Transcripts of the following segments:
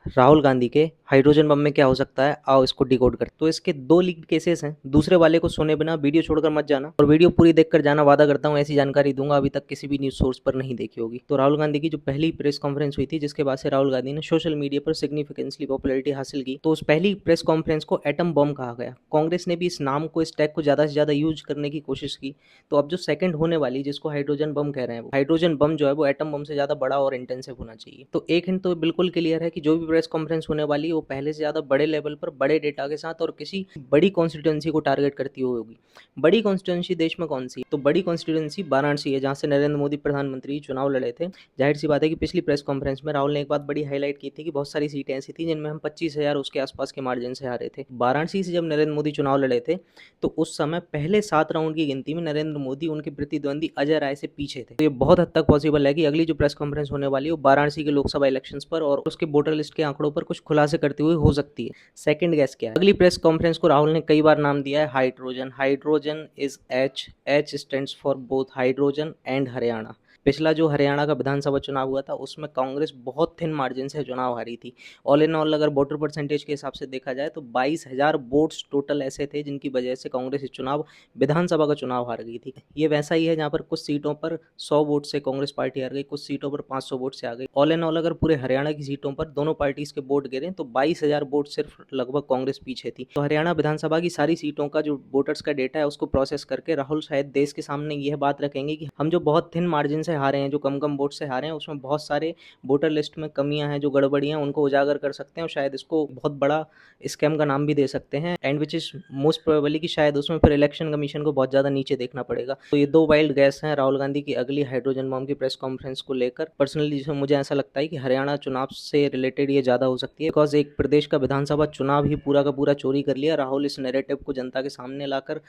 राहुल गांधी के hydrogen bomb में क्या हो सकता है, आओ इसको डिकोड करते। तो इसके दो लीक्ड केसेस हैं। दूसरे वाले को सुने बिना वीडियो छोड़कर मत जाना, और वीडियो पूरी देखकर जाना। वादा करता हूँ ऐसी जानकारी दूंगा अभी तक किसी भी न्यूज सोर्स पर नहीं देखी होगी। तो राहुल गांधी की जो पहली प्रेस कॉन्फ्रेंस हुई थी, जिसके बाद से राहुल गांधी ने सोशल मीडिया पर सिग्निफिकेंटली पॉपुलैरिटी हासिल की, तो उस पहली प्रेस कॉन्फ्रेंस को एटम बम कहा गया। कांग्रेस ने भी इस नाम को, इस टैग को ज्यादा से ज्यादा यूज करने की कोशिश की। तो अब जो सेकंड होने वाली, जिसको हाइड्रोजन बम कह रहे हैं, वो हाइड्रोजन बम जो है वो एटम बम से ज्यादा बड़ा और इंटेंसिव होना चाहिए। तो एक हिंट तो बिल्कुल क्लियर है कि जो भी प्रेस कॉन्फ्रेंस होने वाली है वो पहले से ज्यादा बड़े लेवल पर, बड़े डेटा के साथ और किसी बड़ी कॉन्स्टिट्यूंसी को टारगेट करती हुई होगी। बड़ी कॉन्स्टिट्यूंसी देश में कौन सी है? तो बड़ी कॉन्स्टिट्यूंसी वाराणसी है, जहां से नरेंद्र मोदी प्रधानमंत्री चुनाव लड़े थे। जाहिर सी बात है कि पिछली प्रेस कॉन्फ्रेंस में राहुल ने एक बात बड़ी हाईलाइट की थी कि बहुत सारी सीटें ऐसी थी जिनमें हम 25,000 उसके आसपास के मार्जिन से हारे थे। वाराणसी से जब नरेंद्र मोदी चुनाव लड़े थे, तो उस समय पहले 7 राउंड की गिनती में नरेंद्र मोदी उनके प्रतिद्वंदी अजय राय से पीछे थे। तो ये बहुत हद तक पॉसिबल है कि अगली जो प्रेस कॉन्फ्रेंस होने वाली है वो वाराणसी के लोकसभा इलेक्शंस पर और उसके वोटर लिस्ट के आंकड़ों पर कुछ खुलासे करते हुए हो सकती है। सेकंड गैस क्या है? अगली प्रेस कॉन्फ्रेंस को राहुल ने कई बार नाम दिया है hydrogen. Hydrogen is H, H stands for both hydrogen and Haryana. पिछला जो हरियाणा का विधानसभा चुनाव हुआ था उसमें कांग्रेस बहुत थिन मार्जिन से चुनाव हारी थी। ऑल इन ऑल अगर वोटर परसेंटेज के हिसाब से देखा जाए तो 22,000 वोट्स टोटल ऐसे थे जिनकी वजह से कांग्रेस इस चुनाव, विधानसभा का चुनाव हार गई थी। ये वैसा ही है जहाँ पर कुछ सीटों पर 100 वोट से कांग्रेस पार्टी हार गई, कुछ सीटों पर 500 वोट से आ गई। ऑल इन ऑल अगर पूरे हरियाणा की सीटों पर दोनों पार्टीज के वोट गिरे तो 22,000 वोट सिर्फ लगभग कांग्रेस पीछे थी। तो हरियाणा विधानसभा की सारी सीटों का जो वोटर्स का डेटा है उसको प्रोसेस करके राहुल शायद देश के सामने यह बात रखेंगे कि हम जो बहुत थिन मार्जिन से हारे हैं, जो कम कम वोट से हारे हैं, उसमें बहुत सारे वोटर लिस्ट में कमियां हैं, जो गड़बड़ियां, उनको उजागर कर सकते हैं और शायद इसको बहुत बड़ा स्कैम का नाम भी दे सकते हैं। And which is most probably कि शायद उसमें फिर इलेक्शन कमीशन को बहुत ज्यादा नीचे देखना पड़ेगा। तो ये दो वाइल्ड गैस हैं राहुल गांधी की अगली हाइड्रोजन बम की प्रेस कॉन्फ्रेंस को लेकर। पर्सनली जिसमें मुझे ऐसा लगता है कि हरियाणा चुनाव से रिलेटेड ये ज्यादा हो सकती है, बिकॉज एक प्रदेश का विधानसभा चुनाव ही पूरा का पूरा चोरी कर लिया। राहुल इस नैरेटिव को जनता के सामने लाकर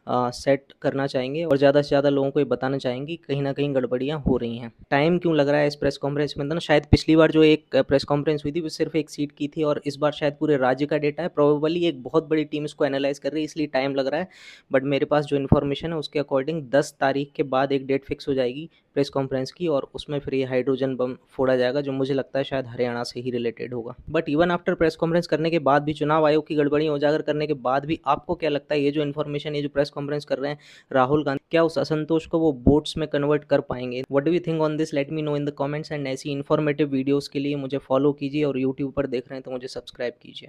सेट करना चाहेंगे और ज़्यादा से ज़्यादा लोगों को ये बताना चाहेंगे कि कहीं ना कहीं गड़बड़ियाँ हो रही हैं। टाइम क्यों लग रहा है इस प्रेस कॉन्फ्रेंस में? ना शायद पिछली बार जो एक प्रेस कॉन्फ्रेंस हुई थी वो सिर्फ एक सीट की थी और इस बार शायद पूरे राज्य का डेटा है। प्रोबेबली एक बहुत बड़ी टीम इसको एनालाइज कर रही है, इसलिए टाइम लग रहा है। बट मेरे पास जो इन्फॉर्मेशन है उसके अकॉर्डिंग 10 तारीख के बाद एक डेट फिक्स हो जाएगी प्रेस कॉन्फ्रेंस की, और उसमें फिर ये हाइड्रोजन बम फोड़ा जाएगा, जो मुझे लगता है शायद हरियाणा से ही रिलेटेड होगा। But even after press conference करने के बाद भी, चुनाव आयोग की गड़बड़ी उजागर करने के बाद भी, आपको क्या लगता है ये जो इन्फॉर्मेशन, ये जो प्रेस कॉन्फ्रेंस कर रहे हैं राहुल गांधी, क्या उस असंतोष को वो वोट्स में कन्वर्ट कर पाएंगे? What do you think on this? Let me know in the comments. And ऐसी इन्फॉर्मेटिव वीडियोस के लिए मुझे फॉलो कीजिए और यूट्यूब पर देख रहे हैं तो मुझे सब्सक्राइब कीजिए।